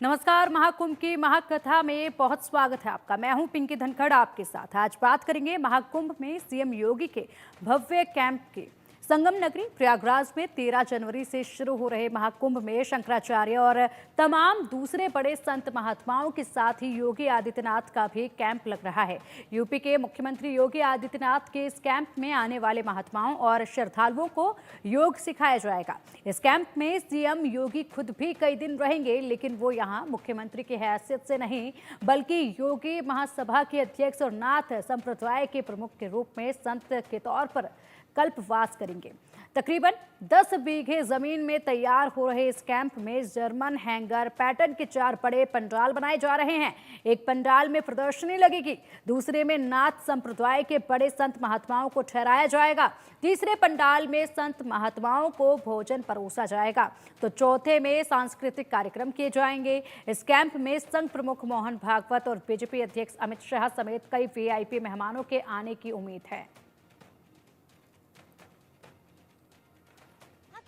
नमस्कार। महाकुंभ की महाकथा में बहुत स्वागत है आपका। मैं हूं पिंकी धनखड़ आपके साथ। आज बात करेंगे महाकुंभ में सीएम योगी के भव्य कैंप की। संगम नगरी प्रयागराज में 13 जनवरी से शुरू हो रहे महाकुंभ में शंकराचार्य और तमाम दूसरे बड़े संत महात्माओं के साथ ही योगी आदित्यनाथ का भी कैंप लग रहा है। यूपी के मुख्यमंत्री योगी आदित्यनाथ के इस कैंप में आने वाले महात्माओं और श्रद्धालुओं को योग सिखाया जाएगा। इस कैंप में सीएम योगी खुद भी कई दिन रहेंगे, लेकिन वो यहाँ मुख्यमंत्री की हैसियत से नहीं बल्कि योगी महासभा के अध्यक्ष और नाथ संप्रदाय के प्रमुख के रूप में संत के तौर पर कल्पवास करेंगे। तकरीबन 10 बीघे जमीन में तैयार हो रहे इस कैंप में जर्मन हैंगर पैटर्न के 4 बड़े पंडाल बनाए जा रहे हैं। एक पंडाल में प्रदर्शनी लगेगी, दूसरे में नाथ संप्रदाय के बड़े संत महात्माओं को ठहराया जाएगा, तीसरे पंडाल में संत महात्माओं को भोजन परोसा जाएगा, तो चौथे में सांस्कृतिक कार्यक्रम किए जाएंगे। इस कैंप में संघ प्रमुख मोहन भागवत और बीजेपी अध्यक्ष अमित शाह समेत कई वीआईपी मेहमानों के आने की उम्मीद है।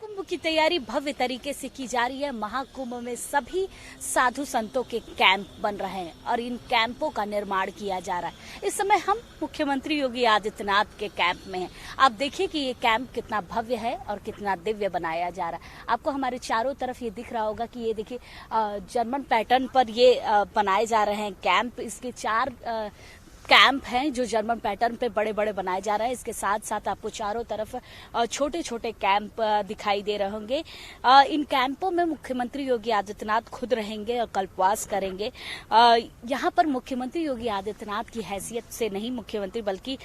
महाकुंभ की तैयारी भव्य तरीके से की जा रही है। महाकुंभ में सभी साधु संतों के कैंप बन रहे हैं और इन कैंपों का निर्माण किया जा रहा है। इस समय हम मुख्यमंत्री योगी आदित्यनाथ के कैंप में हैं। आप देखिए कि ये कैंप कितना भव्य है और कितना दिव्य बनाया जा रहा है। आपको हमारे चारों तरफ ये दिख रहा होगा कि ये देखिए जर्मन पैटर्न पर ये बनाए जा रहे हैं कैंप। इसके 4 कैंप हैं जो जर्मन पैटर्न पे बड़े बड़े बनाए जा रहे हैं। इसके साथ साथ आपको चारों तरफ छोटे छोटे कैंप दिखाई दे रहे होंगे। इन कैंपों में मुख्यमंत्री योगी आदित्यनाथ खुद रहेंगे और कल्पवास करेंगे। यहाँ पर मुख्यमंत्री योगी आदित्यनाथ की हैसियत से नहीं मुख्यमंत्री बल्कि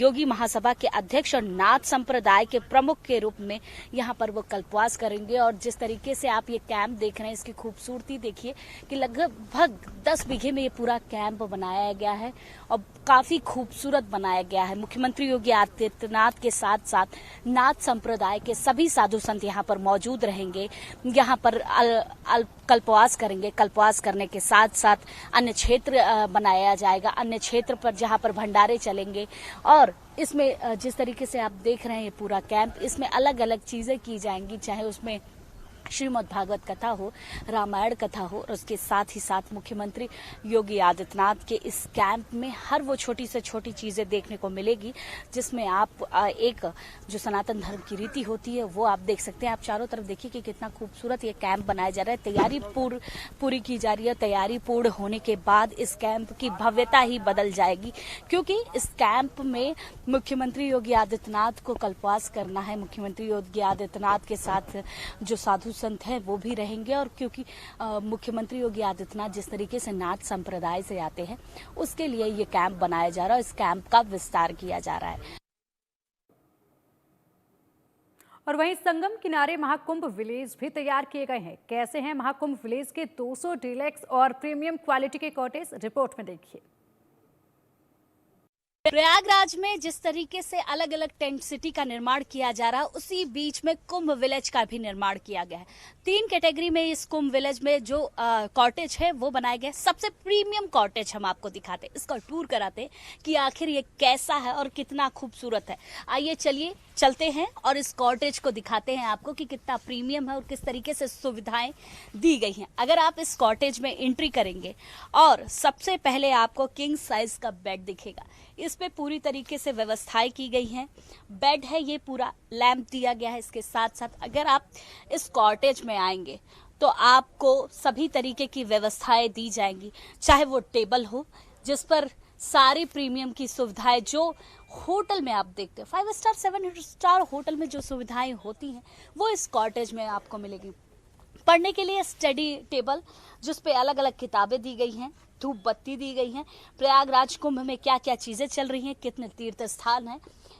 योगी महासभा के अध्यक्ष और नाथ संप्रदाय के प्रमुख के रूप में यहाँ पर वो कल्पवास करेंगे। और जिस तरीके से आप ये कैंप देख रहे हैं, इसकी खूबसूरती देखिए कि लगभग 10 बीघे में ये पूरा कैंप बनाया गया है और काफी खूबसूरत बनाया गया है। मुख्यमंत्री योगी आदित्यनाथ के साथ साथ नाथ संप्रदाय के सभी साधु संत यहाँ पर मौजूद रहेंगे, यहाँ पर कल्पवास करेंगे। कल्पवास करने के साथ साथ अन्य क्षेत्र बनाया जाएगा, अन्य क्षेत्र पर जहाँ पर भंडारे चलेंगे। और इसमें जिस तरीके से आप देख रहे हैं ये पूरा कैंप, इसमें अलग अलग चीजें की जाएंगी, चाहे उसमें श्रीमद् भागवत कथा हो, रामायण कथा हो, और उसके साथ ही साथ मुख्यमंत्री योगी आदित्यनाथ के इस कैंप में हर वो छोटी से छोटी चीजें देखने को मिलेगी जिसमें आप एक जो सनातन धर्म की रीति होती है वो आप देख सकते हैं। आप चारों तरफ देखिए कि कितना खूबसूरत ये कैंप बनाया जा रहा है। तैयारी पूरी की जा रही है। तैयारी पूर्ण होने के बाद इस कैंप की भव्यता ही बदल जाएगी, क्योंकि इस कैंप में मुख्यमंत्री योगी आदित्यनाथ को कल्पवास करना है। मुख्यमंत्री योगी आदित्यनाथ के साथ जो साधु संत हैं वो भी रहेंगे। और क्योंकि मुख्यमंत्री योगी आदित्यनाथ जिस तरीके से नाथ संप्रदाय से आते हैं, उसके लिए ये कैंप बनाया जा रहा है। इस कैंप का विस्तार किया जा रहा है। और वहीं संगम किनारे महाकुंभ विलेज भी तैयार किए गए हैं। कैसे हैं महाकुंभ विलेज के 200 डीलक्स और प्रीमियम क्वालिटी के कॉटेज, रिपोर्ट में देखिए। प्रयागराज में जिस तरीके से अलग अलग टेंट सिटी का निर्माण किया जा रहा है, उसी बीच में कुंभ विलेज का भी निर्माण किया गया है। 3 कैटेगरी में इस कुंभ विलेज में जो कॉटेज है वो बनाए गए। सबसे प्रीमियम कॉटेज हम आपको दिखाते हैं, इसका टूर कराते हैं कि आखिर ये कैसा है और कितना खूबसूरत है। आइए चलिए चलते हैं और इस कॉटेज को दिखाते हैं आपको कि कितना प्रीमियम है और किस तरीके से सुविधाएं दी गई हैं। अगर आप इस कॉटेज में एंट्री करेंगे और सबसे पहले आपको किंग साइज का बेड दिखेगा। इस पे पूरी तरीके से व्यवस्थाएं की गई हैं। बेड है, ये पूरा लैंप दिया गया है। इसके साथ साथ अगर आप इस कॉटेज में आएंगे तो आपको सभी तरीके की व्यवस्थाएं दी जाएंगी, चाहे वो टेबल हो जिस पर सारी प्रीमियम की सुविधाएं जो होटल में आप देखते हैं, 5 स्टार 7 स्टार होटल में जो सुविधाएं होती हैं वो इस कॉटेज में आपको मिलेगी। पढ़ने के लिए स्टडी टेबल जिस पे अलग अलग किताबें दी गई हैं, धूप बत्ती दी गई हैं, प्रयागराज कुंभ में क्या क्या चीजें चल रही हैं, कितने तीर्थ स्थान हैं,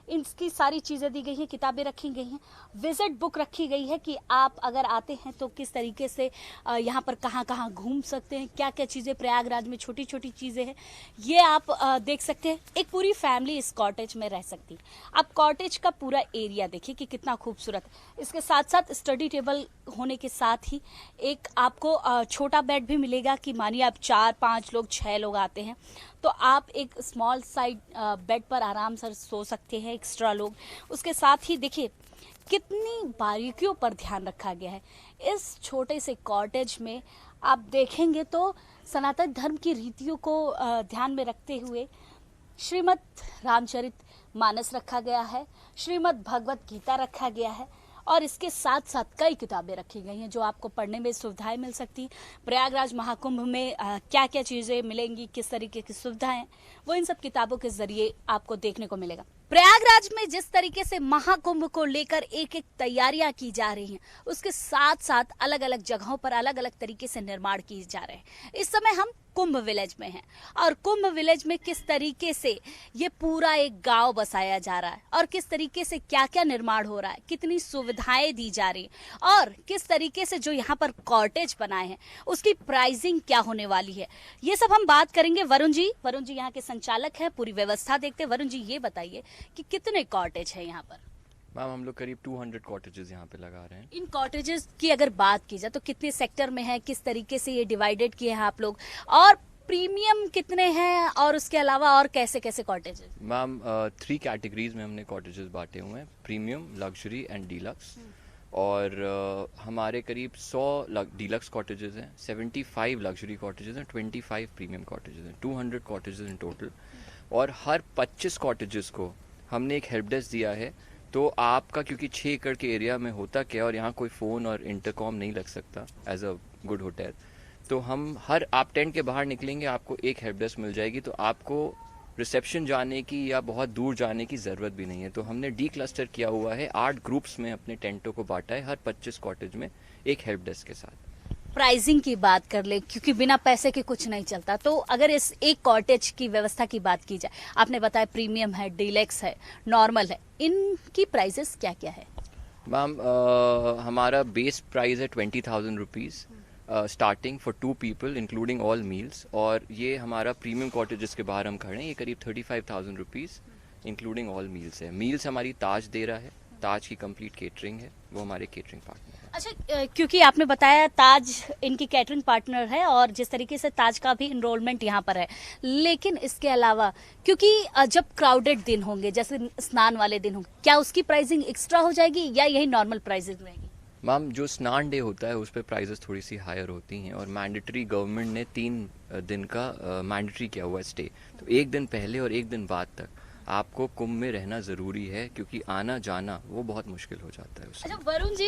इनकी सारी चीजें दी गई हैं, किताबें रखी गई हैं, विजिट बुक रखी गई है कि आप अगर आते हैं तो किस तरीके से यहाँ पर कहाँ कहाँ घूम सकते हैं, क्या क्या चीजें प्रयागराज में छोटी छोटी चीजें हैं, ये आप देख सकते हैं। एक पूरी फैमिली इस कॉटेज में रह सकती है। आप कॉटेज का पूरा एरिया देखिए कि कितना खूबसूरत है। इसके साथ साथ स्टडी टेबल होने के साथ ही एक आपको छोटा बेड भी मिलेगा कि मानिए आप 4, 5 लोग, 6 लोग आते हैं तो आप एक स्मॉल साइड बेड पर आराम से सो सकते हैं एक्स्ट्रा लोग। उसके साथ ही देखिए कितनी बारीकियों पर ध्यान रखा गया है। इस छोटे से कॉटेज में आप देखेंगे तो सनातन धर्म की रीतियों को ध्यान में रखते हुए श्रीमद् रामचरित मानस रखा गया है, श्रीमद् भगवत गीता रखा गया है और इसके साथ साथ कई किताबें रखी गई हैं जो आपको पढ़ने में सुविधाएं मिल सकती। प्रयागराज महाकुंभ में क्या क्या चीज़ें मिलेंगी, किस तरीके की सुविधाएं, वो इन सब किताबों के जरिए आपको देखने को मिलेगा। प्रयागराज में जिस तरीके से महाकुंभ को लेकर एक एक तैयारियां की जा रही हैं, उसके साथ साथ अलग अलग जगहों पर अलग अलग तरीके से निर्माण किए जा रहे हैं। इस समय हम कुंभ विलेज में हैं और कुंभ विलेज में किस तरीके से ये पूरा एक गांव बसाया जा रहा है और किस तरीके से क्या क्या निर्माण हो रहा है, कितनी सुविधाएं दी जा रही हैं और किस तरीके से जो यहाँ पर कॉटेज बनाए हैं उसकी प्राइसिंग क्या होने वाली है, ये सब हम बात करेंगे। वरुण जी यहाँ के संचालक हैं, पूरी व्यवस्था देखते हैं। वरुण जी ये बताइए कि कितने कॉटेज है यहाँ पर? मैम हम लोग करीब 200 कॉटेजेस यहाँ पे लगा रहे हैं। इन कॉटेजेस की अगर बात की जाए तो कितने सेक्टर में है, किस तरीके से ये डिवाइडेड किए हैं आप लोग, और प्रीमियम कितने हैं और उसके अलावा और कैसे कैसे कॉटेजेस? मैम 3 कैटेगरीज में हमने कॉटेजेस बांटे हुए हैं, प्रीमियम, लग्जरी एंड डीलक्स। और हमारे करीब 100 डीलक्स कॉटेजेस हैं, 75 लग्जरी कॉटेजेस हैं, 25 प्रीमियम कॉटेजेस हैं, 200 कॉटेजेस इन टोटल। और हर 25 कॉटेजेस को हमने एक हेल्प डेस्क दिया है। तो आपका क्योंकि 6 एकड़ के एरिया में होता क्या, और यहाँ कोई फ़ोन और इंटरकॉम नहीं लग सकता एज अ गुड होटल, तो हम आप टेंट के बाहर निकलेंगे आपको एक हेल्प डेस्क मिल जाएगी, तो आपको रिसेप्शन जाने की या बहुत दूर जाने की ज़रूरत भी नहीं है। तो हमने डी क्लस्टर किया हुआ है, 8 ग्रुप्स में अपने टेंटों को बांटा है, हर 25 कॉटेज में एक हेल्प डेस्क के साथ। प्राइसिंग की बात कर ले, क्योंकि बिना पैसे के कुछ नहीं चलता, तो अगर इस एक कॉटेज की व्यवस्था की बात की जाए, आपने बताया प्रीमियम है, डीलक्स है, नॉर्मल है, इनकी प्राइसेस क्या क्या है? मैम हमारा बेस प्राइस है 20,000 rupees starting for 2 people including all meals. और ये हमारा प्रीमियम कॉटेज जिसके बाहर हम खड़े हैं, ये करीब 35,000 रुपीज़ इंक्लूडिंग ऑल मील्स है। मील्स हमारी ताज दे रहा है, ताज की कंप्लीट केटरिंग है, वो हमारे केटरिंग पार्टनर है। अच्छा, क्योंकि आपने बताया ताज इनकी कैटरिंग पार्टनर है और जिस तरीके से ताज का भी इनरोलमेंट यहाँ पर है, लेकिन इसके अलावा क्योंकि जब क्राउडेड दिन होंगे, जैसे स्नान वाले दिन होंगे, क्या उसकी प्राइसिंग एक्स्ट्रा हो जाएगी या यही नॉर्मल प्राइसिंग रहेगी? मैम जो स्नान डे होता है उस पर प्राइजेस थोड़ी सी हायर होती हैं, और मैंडेटरी गवर्नमेंट ने 3 दिन का मैंडेटरी किया हुआ है स्टे। तो 1 दिन पहले और 1 दिन बाद तक आपको कुंभ में रहना ज़रूरी है, क्योंकि आना जाना वो बहुत मुश्किल हो जाता है उससे। अच्छा वरुण जी,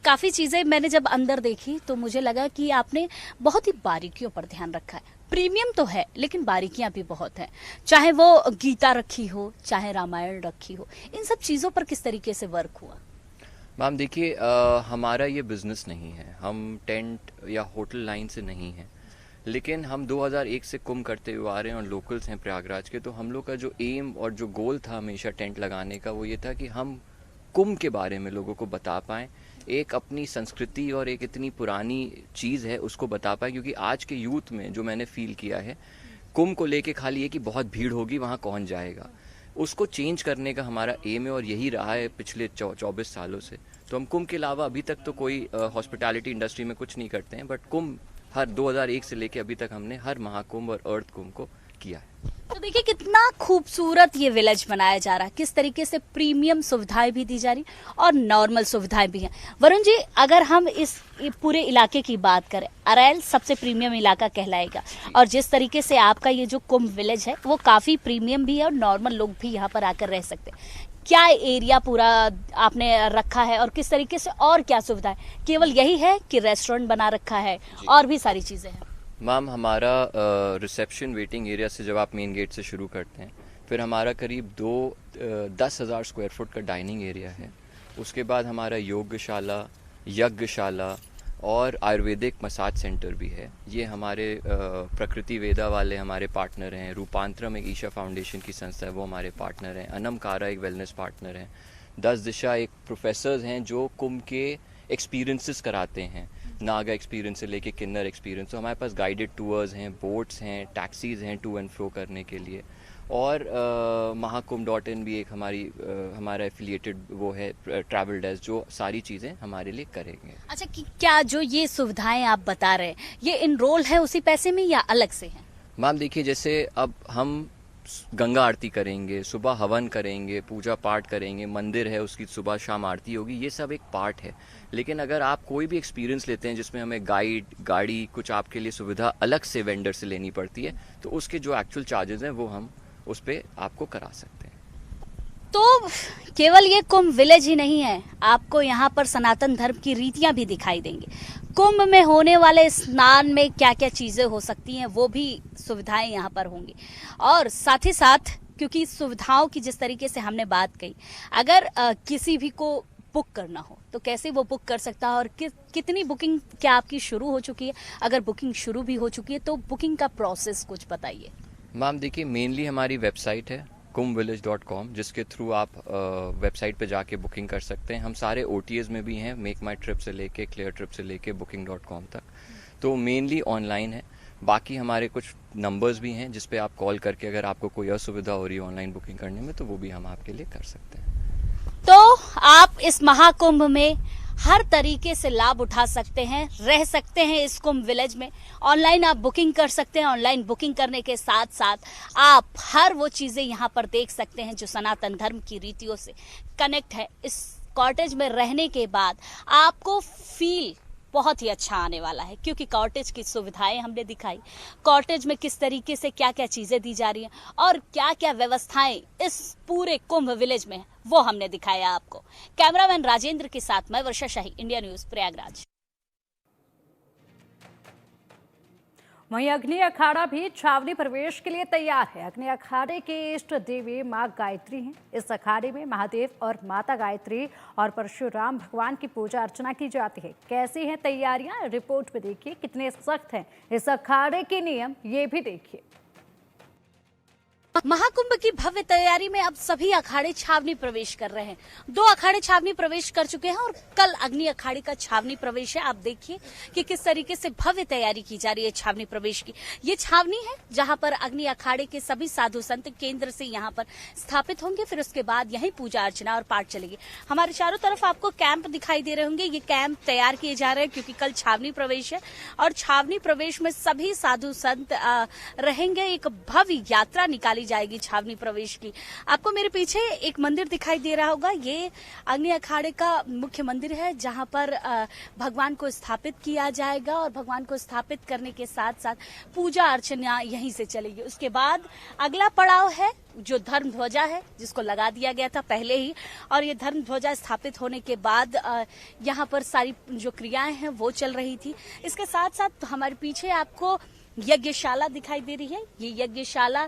काफ़ी चीज़ें मैंने जब अंदर देखी तो मुझे लगा कि आपने बहुत ही बारीकियों पर ध्यान रखा है। प्रीमियम तो है लेकिन बारीकियां भी बहुत हैं, चाहे वो गीता रखी हो, चाहे रामायण रखी हो, इन सब चीज़ों पर किस तरीके से वर्क हुआ? मैम देखिए, हमारा ये बिज़नेस नहीं है, हम टेंट या होटल लाइन से नहीं हैं, लेकिन हम 2001 से कुंभ करते हुए आ रहे हैं और लोकल्स हैं प्रयागराज के। तो हम लोग का जो एम और जो गोल था हमेशा टेंट लगाने का, वो ये था कि हम कुंभ के बारे में लोगों को बता पाएँ, एक अपनी संस्कृति और एक इतनी पुरानी चीज़ है उसको बता पाएँ। क्योंकि आज के यूथ में जो मैंने फील किया है, कुंभ को लेके खाली ये कि बहुत भीड़ होगी, वहाँ कौन जाएगा, उसको चेंज करने का हमारा एम है और यही रहा है पिछले 24 सालों से। तो हम कुंभ के अलावा अभी तक तो कोई हॉस्पिटैलिटी इंडस्ट्री में कुछ नहीं करते हैं, बट कुंभ हर 2001 से लेके अभी तक हमने हर महाकुंभ और अर्थ कुंभ को किया है। तो देखिए कितना खूबसूरत ये विलेज बनाया जा रहा है, किस तरीके से प्रीमियम सुविधाएं भी दी जा रही और नॉर्मल सुविधाएं भी हैं। वरुण जी, अगर हम इस पूरे इलाके की बात करें, अरैल सबसे प्रीमियम इलाका कहलाएगा और जिस तरीके से आपका ये जो कुंभ विलेज है वो काफ़ी प्रीमियम भी है और नॉर्मल लोग भी यहाँ पर आकर रह सकते हैं। क्या एरिया पूरा आपने रखा है और किस तरीके से, और क्या सुविधाएं? केवल यही है कि रेस्टोरेंट बना रखा है और भी सारी चीज़ें हैं? मैम हमारा रिसेप्शन वेटिंग एरिया से जब आप मेन गेट से शुरू करते हैं, फिर हमारा करीब 10,000 स्क्वायर फुट का डाइनिंग एरिया है। उसके बाद हमारा योगशाला, यज्ञशाला और आयुर्वेदिक मसाज सेंटर भी है। ये हमारे प्रकृति वेदा वाले हमारे पार्टनर हैं। रूपांतरम एक ईशा फाउंडेशन की संस्था है, वो हमारे पार्टनर हैं। अनमकारा एक वेलनेस पार्टनर हैं। 10 दिशा एक प्रोफेसर्स हैं जो कुंभ के एक्सपीरियंसेस कराते हैं, नागा एक्सपीरियंस से लेके किन्नर एक्सपीरियंस। तो हमारे पास गाइडेड टूर्स हैं, बोट्स हैं, टैक्सीज़ हैं टू एंड फ्रो करने के लिए। और महाकुंभ.in भी एक हमारा एफिलिएटेड वो है ट्रैवल डेस्क, जो सारी चीज़ें हमारे लिए करेंगे। अच्छा, कि क्या जो ये सुविधाएं आप बता रहे हैं ये इनरोल है उसी पैसे में या अलग से है? मैम देखिए, जैसे अब हम गंगा आरती करेंगे, सुबह हवन करेंगे, पूजा पाठ करेंगे, मंदिर है उसकी सुबह शाम आरती होगी, ये सब एक पार्ट है। लेकिन अगर आप कोई भी एक्सपीरियंस लेते हैं जिसमें हमें गाइड, गाड़ी, कुछ आपके लिए सुविधा अलग से वेंडर से लेनी पड़ती है, तो उसके जो एक्चुअल चार्जेस हैं वो हम उस पर आपको करा सकते हैं। तो केवल ये कुंभ विलेज ही नहीं है, आपको यहाँ पर सनातन धर्म की रीतियां भी दिखाई देंगी। कुंभ में होने वाले स्नान में क्या क्या चीजें हो सकती हैं वो भी सुविधाएं यहाँ पर होंगी। और साथ ही साथ क्योंकि सुविधाओं की जिस तरीके से हमने बात कही, अगर किसी भी को बुक करना हो तो कैसे वो बुक कर सकता है और कितनी बुकिंग क्या आपकी शुरू हो चुकी है? अगर बुकिंग शुरू भी हो चुकी है तो बुकिंग का प्रोसेस कुछ बताइए। मैम देखिए, मेनली हमारी वेबसाइट है kumbvillage.com, जिसके थ्रू आप वेबसाइट पे जाके बुकिंग कर सकते हैं। हम सारे OTAs में भी हैं, मेक माई ट्रिप से लेके क्लियर ट्रिप से लेके booking.com तक। तो मेनली ऑनलाइन है। बाकी हमारे कुछ नंबर्स भी हैं जिस पे आप कॉल करके अगर आपको कोई असुविधा हो रही है ऑनलाइन बुकिंग करने में तो वो भी हम आपके लिए कर सकते हैं। तो आप इस महाकुंभ में हर तरीके से लाभ उठा सकते हैं, रह सकते हैं इस कुंभ विलेज में। ऑनलाइन आप बुकिंग कर सकते हैं। ऑनलाइन बुकिंग करने के साथ साथ आप हर वो चीजें यहाँ पर देख सकते हैं जो सनातन धर्म की रीतियों से कनेक्ट है। इस कॉटेज में रहने के बाद आपको फील बहुत ही अच्छा आने वाला है, क्योंकि कॉटेज की सुविधाएं हमने दिखाई, कॉटेज में किस तरीके से क्या क्या चीजें दी जा रही हैं और क्या क्या व्यवस्थाएं इस पूरे कुंभ विलेज में वो हमने दिखाया आपको। कैमरामैन राजेंद्र के साथ मैं वर्षा शाही, इंडिया न्यूज, प्रयागराज। वहीं अग्नि अखाड़ा भी छावनी प्रवेश के लिए तैयार है। अग्नि अखाड़े के इष्ट देवी मां गायत्री हैं। इस अखाड़े में महादेव और माता गायत्री और परशुराम भगवान की पूजा अर्चना की जाती है। कैसी हैं तैयारियां, रिपोर्ट में देखिए। कितने सख्त हैं इस अखाड़े के नियम, ये भी देखिए। महाकुंभ की भव्य तैयारी में अब सभी अखाड़े छावनी प्रवेश कर रहे हैं। 2 अखाड़े छावनी प्रवेश कर चुके हैं और कल अग्नि अखाड़े का छावनी प्रवेश है। आप देखिए कि किस तरीके से भव्य तैयारी की जा रही है छावनी प्रवेश की। ये छावनी है जहां पर अग्नि अखाड़े के सभी साधु संत केंद्र से यहां पर स्थापित होंगे। फिर उसके बाद यहीं पूजा अर्चना और पाठ चलेगी। हमारे चारों तरफ आपको कैंप दिखाई दे रहे होंगे। ये कैंप तैयार किए जा रहे हैं क्योंकि कल छावनी प्रवेश है और छावनी प्रवेश में सभी साधु संत रहेंगे। एक भव्य यात्रा निकाली जाएगी छावनी प्रवेश की। आपको मेरे पीछे एक मंदिर दिखाई दे रहा होगा। ये अग्नि अखाड़े का मुख्य मंदिर है जहां पर भगवान को स्थापित किया जाएगा और भगवान को स्थापित करने के साथ साथ पूजा अर्चना यहीं से चलेगी। उसके बाद अगला पड़ाव है जो धर्म ध्वजा है, जिसको लगा दिया गया था पहले ही, और ये धर्म ध्वजा स्थापित होने के बाद यहाँ पर सारी जो क्रियाएं हैं वो चल रही थी। इसके साथ साथ हमारे पीछे आपको यज्ञशाला दिखाई दे रही है। ये यज्ञशाला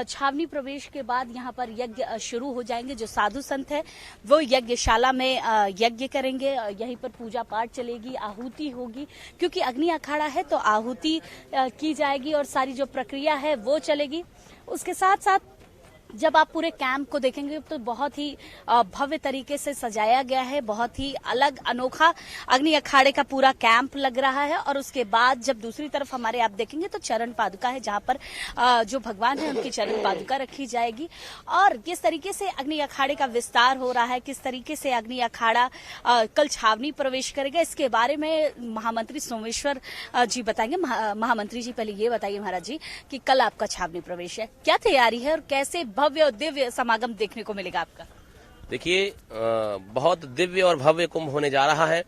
छावनी प्रवेश के बाद यहाँ पर यज्ञ शुरू हो जाएंगे। जो साधु संत है वो यज्ञशाला में यज्ञ करेंगे। यहीं पर पूजा पाठ चलेगी, आहुति होगी, क्योंकि अग्नि अखाड़ा है तो आहुति की जाएगी और सारी जो प्रक्रिया है वो चलेगी। उसके साथ साथ जब आप पूरे कैंप को देखेंगे तो बहुत ही भव्य तरीके से सजाया गया है। बहुत ही अलग अनोखा अग्नि अखाड़े का पूरा कैंप लग रहा है। और उसके बाद जब दूसरी तरफ हमारे आप देखेंगे तो चरण पादुका है, जहां पर जो भगवान है उनकी चरण पादुका रखी जाएगी। और किस तरीके से अग्नि अखाड़े का विस्तार हो रहा है, किस तरीके से अग्नि अखाड़ा कल छावनी प्रवेश करेगा, इसके बारे में महामंत्री सोमेश्वर जी बताएंगे। महामंत्री जी, पहले ये बताइए महाराज जी कि कल आपका छावनी प्रवेश है, क्या तैयारी है और कैसे भव्य और दिव्य समागम देखने को मिलेगा आपका? देखिए, बहुत दिव्य और भव्य कुंभ होने जा रहा है।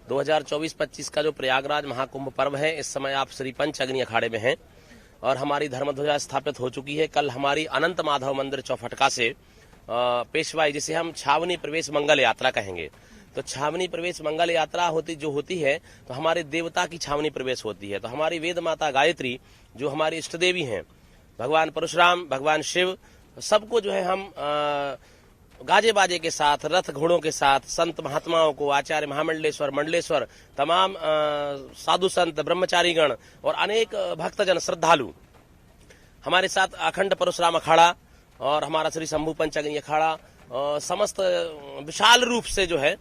2024-25 का जो प्रयागराज महाकुंभ पर्व है, इस समय आप श्री पंच अग्नि अखाड़े में हैं और हमारी धर्मध्वजा स्थापित हो चुकी है। कल हमारी अनंत माधव मंदिर चौफटका से पेशवाई, जिसे हम छावनी प्रवेश मंगल यात्रा कहेंगे, तो छावनी प्रवेश मंगल यात्रा होती है तो हमारे देवता की छावनी प्रवेश होती है। तो हमारी वेद माता गायत्री जो हमारी इष्ट देवी हैं, भगवान परशुराम, भगवान शिव, सबको जो है हम गाजे बाजे के साथ, रथ घोड़ों के साथ, संत महात्माओं को, आचार्य महामंडलेश्वर, मंडलेश्वर, तमाम साधु संत, ब्रह्मचारीगण और अनेक भक्तजन श्रद्धालु हमारे साथ अखंड परशुराम अखाड़ा और हमारा श्री शंभू पंच अग्नि अखाड़ा समस्त विशाल रूप से जो है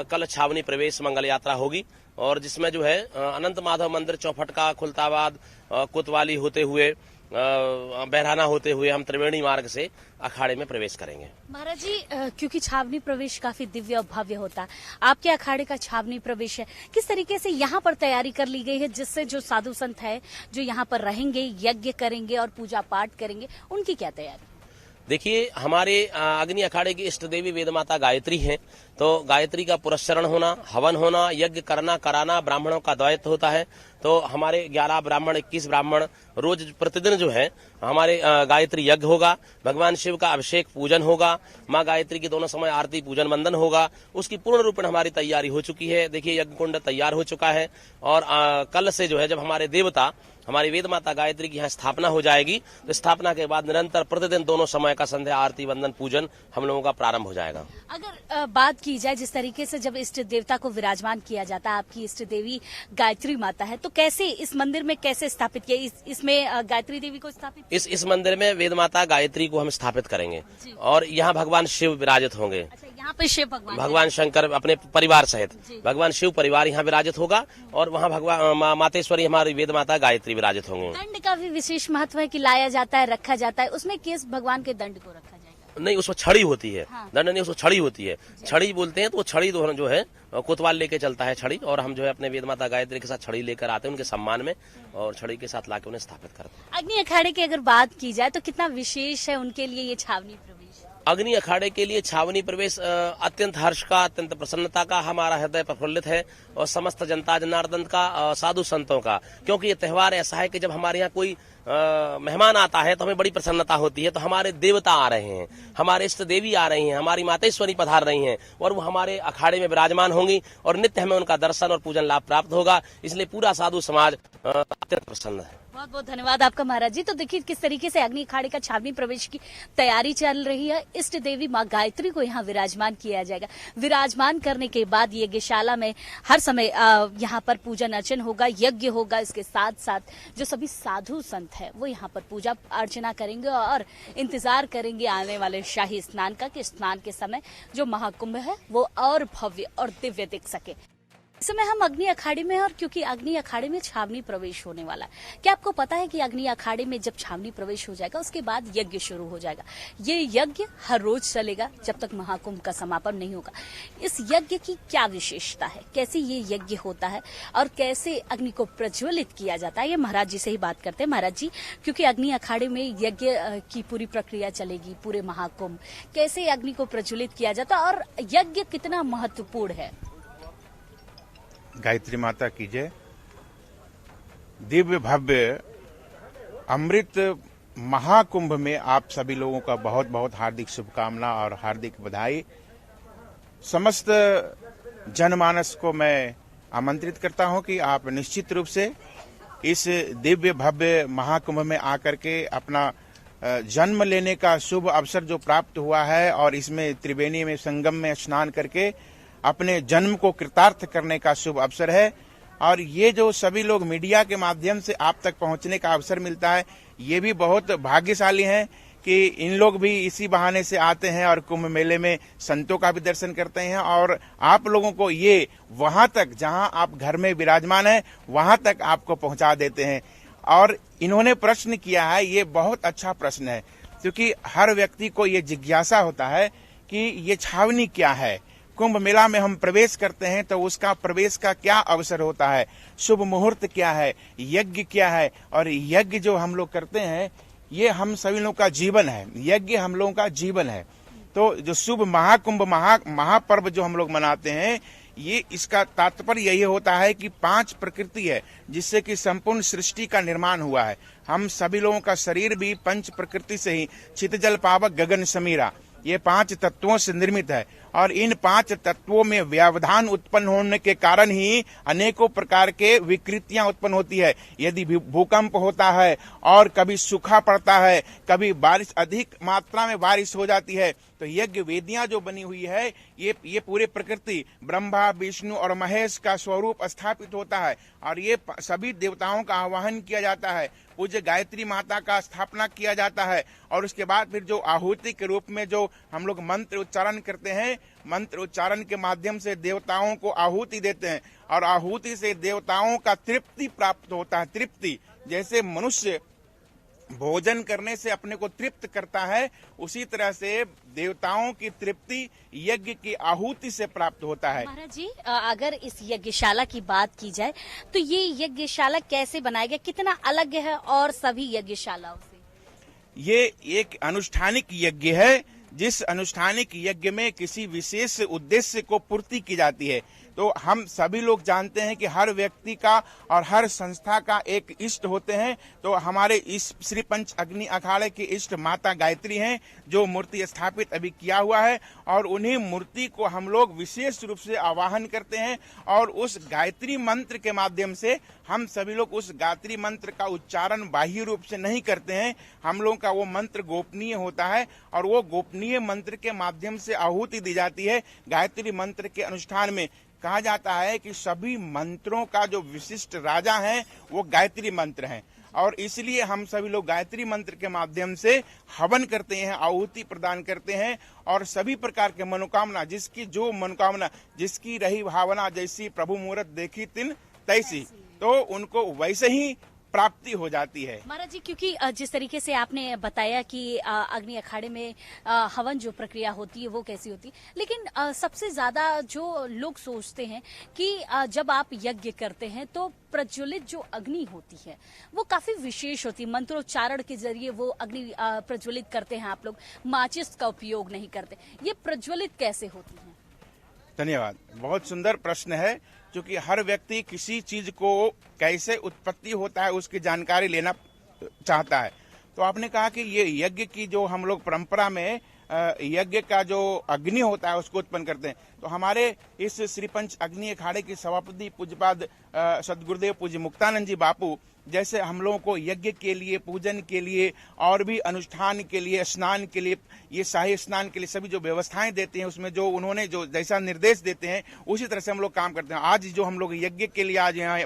कल छावनी प्रवेश मंगल यात्रा होगी। और जिसमें जो है अनंत माधव मंदिर चौफटका, खुलताबाद, कोतवाली होते हुए बहराना होते हुए हम त्रिवेणी मार्ग से अखाड़े में प्रवेश करेंगे। महाराज जी, क्योंकि छावनी प्रवेश काफी दिव्य और भव्य होता है, आपके अखाड़े का छावनी प्रवेश है, किस तरीके से यहाँ पर तैयारी कर ली गई है जिससे जो साधु संत है जो यहाँ पर रहेंगे, यज्ञ करेंगे और पूजा पाठ करेंगे, उनकी क्या तैयारी? देखिए, हमारे अग्नि अखाड़े की इष्ट देवी वेद माता गायत्री हैं, तो गायत्री का पुरस्चरण होना, हवन होना, यज्ञ करना कराना ब्राह्मणों का दायित्व होता है। तो हमारे 11 ब्राह्मण 21 ब्राह्मण रोज प्रतिदिन जो है हमारे गायत्री यज्ञ होगा, भगवान शिव का अभिषेक पूजन होगा, माँ गायत्री की दोनों समय आरती पूजन वंदन होगा। उसकी पूर्ण रूपेण हमारी तैयारी हो चुकी है। देखिए, यज्ञ कुंड तैयार हो चुका है और कल से जो है जब हमारे देवता हमारी वेद माता गायत्री की यहाँ स्थापना हो जाएगी, तो स्थापना के बाद निरंतर प्रतिदिन दोनों समय का संध्या आरती वंदन पूजन हम लोगों का प्रारंभ हो जाएगा। अगर बात की जाए जिस तरीके से जब इष्ट देवता को विराजमान किया जाता है, आपकी इष्ट देवी गायत्री माता है, तो कैसे इस मंदिर में कैसे स्थापित किया, इसमें गायत्री देवी को स्थापित? इस मंदिर में वेद माता गायत्री को हम स्थापित करेंगे और यहाँ भगवान शिव विराजित होंगे। अच्छा, यहाँ पे शिव भगवान शंकर अपने परिवार सहित भगवान शिव परिवार यहाँ विराजित होगा और वहाँ भगवान मातेश्वरी हमारी वेद माता गायत्री विराजित होंगे। दंड का भी विशेष महत्व है कि लाया जाता है, रखा जाता है, उसमें किस भगवान के दंड को रखा जाएगा? नहीं, उसमें छड़ी होती है। हाँ। दंड नहीं, उसमें छड़ी होती है। छड़ी बोलते हैं, तो वो छड़ी जो है कोतवाल लेके चलता है छड़ी, और हम जो है अपने वेद माता गायत्री के साथ छड़ी लेकर आते हैं उनके सम्मान में और छड़ी के साथ लाके उन्हें स्थापित करते हैं। अग्नि अखाड़े की अगर बात की जाए तो कितना विशेष है उनके लिए ये छावनी प्रवेश? अग्नि अखाड़े के लिए छावनी प्रवेश अत्यंत हर्ष का, अत्यंत प्रसन्नता का, हमारा हृदय प्रफुल्लित है और समस्त जनता जनार्दन का, साधु संतों का, क्योंकि ये त्योहार ऐसा है कि जब हमारे यहाँ कोई मेहमान आता है तो हमें बड़ी प्रसन्नता होती है। तो हमारे देवता आ रहे हैं, हमारे इष्ट देवी आ रही हैं, हमारी मातेश्वरी पधार रही हैं और वो हमारे अखाड़े में विराजमान होंगी और नित्य हमें उनका दर्शन और पूजन लाभ प्राप्त होगा। इसलिए पूरा साधु समाज अत्यंत प्रसन्न है। बहुत बहुत धन्यवाद आपका महाराज जी। तो देखिए किस तरीके से अग्नि अखाड़े का छावनी प्रवेश की तैयारी चल रही है। इष्ट देवी माँ गायत्री को यहाँ विराजमान किया जाएगा। विराजमान करने के बाद यज्ञशाला में हर समय यहाँ पर पूजन अर्चन होगा, यज्ञ होगा। इसके साथ साथ जो सभी साधु संत है वो यहाँ पर पूजा अर्चना करेंगे और इंतजार करेंगे आने वाले शाही स्नान का, कि स्नान के समय जो महाकुंभ है वो और भव्य और दिव्य दिख सके। इस समय हम अग्नि अखाड़े में, और क्योंकि अग्नि अखाड़े में छावनी प्रवेश होने वाला है, क्या आपको पता है कि अग्नि अखाड़े में जब छावनी प्रवेश हो जाएगा उसके बाद यज्ञ शुरू हो जाएगा। ये यज्ञ हर रोज चलेगा जब तक महाकुंभ का समापन नहीं होगा। इस यज्ञ की क्या विशेषता है, कैसे ये यज्ञ होता है और कैसे अग्नि को प्रज्वलित किया जाता है, ये महाराज जी से ही बात करते हैं। महाराज जी, क्योंकि अग्नि अखाड़े में यज्ञ की पूरी प्रक्रिया चलेगी पूरे महाकुंभ, कैसे अग्नि को प्रज्वलित किया जाता है और यज्ञ कितना महत्वपूर्ण है? गायत्री माता की जय। दिव्य भव्य अमृत महाकुंभ में आप सभी लोगों का बहुत बहुत हार्दिक शुभकामना और हार्दिक बधाई। समस्त जनमानस को मैं आमंत्रित करता हूं कि आप निश्चित रूप से इस दिव्य भव्य महाकुंभ में आकर के अपना जन्म लेने का शुभ अवसर जो प्राप्त हुआ है और इसमें त्रिवेणी में संगम में स्नान करके अपने जन्म को कृतार्थ करने का शुभ अवसर है। और ये जो सभी लोग मीडिया के माध्यम से आप तक पहुंचने का अवसर मिलता है, ये भी बहुत भाग्यशाली हैं कि इन लोग भी इसी बहाने से आते हैं और कुंभ मेले में संतों का भी दर्शन करते हैं और आप लोगों को ये वहां तक जहां आप घर में विराजमान हैं वहां तक आपको पहुंचा देते हैं। और इन्होंने प्रश्न किया है, ये बहुत अच्छा प्रश्न है, क्योंकि हर व्यक्ति को ये जिज्ञासा होता है कि ये छावनी क्या है। कुंभ मेला में हम प्रवेश करते हैं तो उसका प्रवेश का क्या अवसर होता है, शुभ मुहूर्त क्या है, यज्ञ क्या है। और यज्ञ जो हम लोग करते हैं ये हम सभी लोगों का जीवन है, यज्ञ हम लोगों का जीवन है। तो जो शुभ महाकुंभ महापर्व जो हम लोग मनाते हैं, ये इसका तात्पर्य यही होता है कि 5 प्रकृति है जिससे कि संपूर्ण सृष्टि का निर्माण हुआ है। हम सभी लोगों का शरीर भी 5 प्रकृति से ही, चित जल पावक गगन समीरा, ये 5 तत्वों से निर्मित है। और इन 5 तत्वों में व्यवधान उत्पन्न होने के कारण ही अनेकों प्रकार के विकृतियां उत्पन्न होती है। यदि भूकंप होता है और कभी सूखा पड़ता है, कभी बारिश अधिक मात्रा में बारिश हो जाती है, तो यज्ञ वेदियां जो बनी हुई है ये पूरे प्रकृति ब्रह्मा विष्णु और महेश का स्वरूप स्थापित होता है और ये सभी देवताओं का आवाहन किया जाता है। पूज्य गायत्री माता का स्थापना किया जाता है और उसके बाद फिर जो आहुति के रूप में जो हम लोग मंत्र उच्चारण करते हैं, मंत्र उच्चारण के माध्यम से देवताओं को आहुति देते हैं और आहुति से देवताओं का तृप्ति प्राप्त होता है। तृप्ति, जैसे मनुष्य भोजन करने से अपने को तृप्त करता है, उसी तरह से देवताओं की तृप्ति यज्ञ की आहुति से प्राप्त होता है। महाराज जी, अगर इस यज्ञशाला की बात की जाए तो ये यज्ञशाला कैसे बनाया गया, कितना अलग है और सभी यज्ञशालाओं से? ये एक अनुष्ठानिक यज्ञ है, जिस अनुष्ठानिक यज्ञ में किसी विशेष उद्देश्य को पूर्ति की जाती है। तो हम सभी लोग जानते हैं कि हर व्यक्ति का और हर संस्था का एक इष्ट होते हैं। तो हमारे इस श्री पंच अग्नि अखाड़े की इष्ट माता गायत्री हैं, जो मूर्ति स्थापित अभी किया हुआ है, और उन्हीं मूर्ति को हम लोग विशेष रूप से आवाहन करते हैं और उस गायत्री मंत्र के माध्यम से हम सभी लोग उस गायत्री मंत्र का उच्चारण बाह्य रूप से नहीं करते हैं। हम लोगों का वो मंत्र गोपनीय होता है और वो गोपनीय मंत्र के माध्यम से आहुति दी जाती है। गायत्री मंत्र के अनुष्ठान में कहा जाता है कि सभी मंत्रों का जो विशिष्ट राजा है वो गायत्री मंत्र है, और इसलिए हम सभी लोग गायत्री मंत्र के माध्यम से हवन करते हैं, आहुति प्रदान करते हैं, और सभी प्रकार के मनोकामना, जिसकी जो मनोकामना, जिसकी रही भावना, जैसी प्रभु मुहूर्त देखी तिन तैसी, तो उनको वैसे ही प्राप्ति हो जाती है। महाराज जी, क्योंकि जिस तरीके से आपने बताया कि अग्नि अखाड़े में हवन जो प्रक्रिया होती है वो कैसी होती है, लेकिन सबसे ज्यादा जो लोग सोचते हैं कि जब आप यज्ञ करते हैं तो प्रज्वलित जो अग्नि होती है वो काफी विशेष होती है, मंत्रोच्चारण के जरिए वो अग्नि प्रज्वलित करते हैं आप लोग, माचिस का उपयोग नहीं करते। ये प्रज्वलित कैसे होती है? धन्यवाद, बहुत सुंदर प्रश्न है, क्योंकि हर व्यक्ति किसी चीज को कैसे उत्पत्ति होता है उसकी जानकारी लेना चाहता है। तो आपने कहा कि ये यज्ञ की जो हम लोग परंपरा में यज्ञ का जो अग्नि होता है उसको उत्पन्न करते हैं। तो हमारे इस श्री पंच अग्नि अखाड़े की सभापति पूज्यपाद सदगुरुदेव पूज्य मुक्तानंद जी बापू जैसे हम लोगों को यज्ञ के लिए, पूजन के लिए और भी अनुष्ठान के लिए, स्नान के लिए, ये शाही स्नान के लिए सभी जो व्यवस्थाएं देते हैं, उसमें जो उन्होंने जो जैसा निर्देश देते हैं उसी तरह से हम लोग काम करते हैं। आज जो हम लोग यज्ञ के लिए आज यहाँ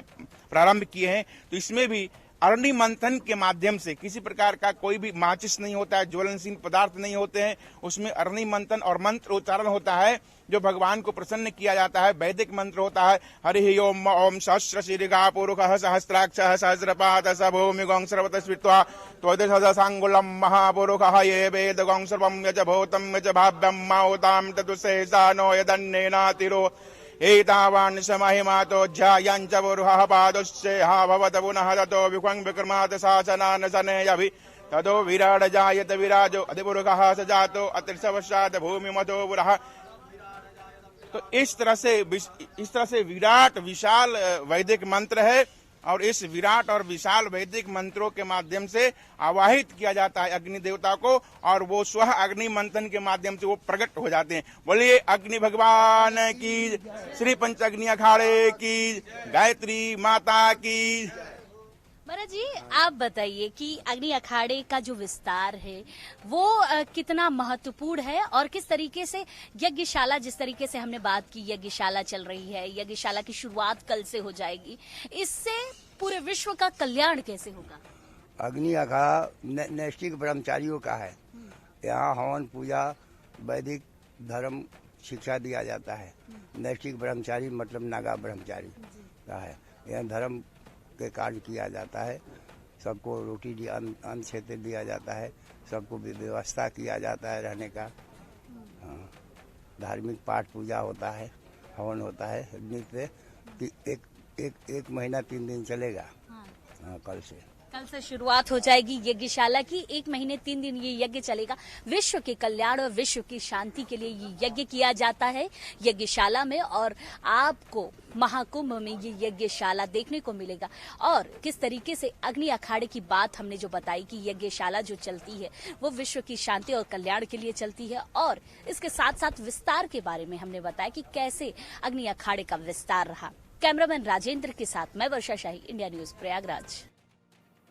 प्रारंभ किए हैं, तो इसमें भी अग्नि मंथन के माध्यम से, किसी प्रकार का कोई भी माचिस नहीं होता है, ज्वलनशील पदार्थ नहीं होते हैं, उसमें अग्नि मंथन और मंत्र उच्चारण होता है जो भगवान को प्रसन्न किया जाता है। वैदिक मंत्र होता है हरि ओम ओम सहस्र शीर्घा पुरुषः सहस्राक्षः सहस्रपादः स भूमि गौं सर्वतः स्मृत्वा त्वदसदसाङ्गुलं महापुरुषः ये वेदगौं सर्वं यज भूतं यज भाव्यं माहुतां तदुशेषानो यदन्नेनातिरो एतावान् समहिमातो ध्यायञ्च पुरुषः पादुश्चेहा भवत पुनः ततो विख्वं विक्रमात् शासनान् शनयभि ततो विराड जायत विराजो अधिपुरुषः स जातो अतिर्षवशात् भूमिमतो पुरः। तो इस तरह से विराट विशाल वैदिक मंत्र है, और इस विराट और विशाल वैदिक मंत्रों के माध्यम से आवाहित किया जाता है अग्नि देवता को, और वो स्वः अग्नि मंथन के माध्यम से वो प्रकट हो जाते हैं। बोलिए अग्नि भगवान की, श्री पंच अग्नि अखाड़े की, गायत्री माता की। महाराज जी, आप बताइए कि अग्नि अखाड़े का जो विस्तार है वो कितना महत्वपूर्ण है, और किस तरीके से यज्ञशाला, जिस तरीके से हमने बात की यज्ञशाला चल रही है, यज्ञशाला की शुरुआत कल से हो जाएगी, इससे पूरे विश्व का कल्याण कैसे होगा? अग्नि अखाड़ा नैष्ठिक ब्रह्मचारियों का है। यहाँ हवन पूजा वैदिक धर्म शिक्षा दिया जाता है। नैष्ठिक ब्रह्मचारी मतलब नागा ब्रह्मचारी का है। यहाँ धर्म के कार्य किया जाता है, सबको रोटी अन्न क्षेत्र दिया जाता है, सबको व्यवस्था किया जाता है रहने का। धार्मिक पाठ पूजा होता है, हवन होता है, नित्य एक महीना 3 दिन चलेगा। कल से शुरुआत हो जाएगी यज्ञशाला की। 1 महीने 3 दिन ये यज्ञ चलेगा। विश्व के कल्याण और विश्व की शांति के लिए ये यज्ञ किया जाता है यज्ञशाला में, और आपको महाकुंभ में ये यज्ञशाला देखने को मिलेगा। और किस तरीके से अग्नि अखाड़े की बात हमने जो बताई कि यज्ञशाला जो चलती है वो विश्व की शांति और कल्याण के लिए चलती है, और इसके साथ साथ विस्तार के बारे में हमने बताया कि कैसे अग्नि अखाड़े का विस्तार रहा। कैमरामैन राजेंद्र के साथ मैं वर्षा शाही, इंडिया न्यूज प्रयागराज।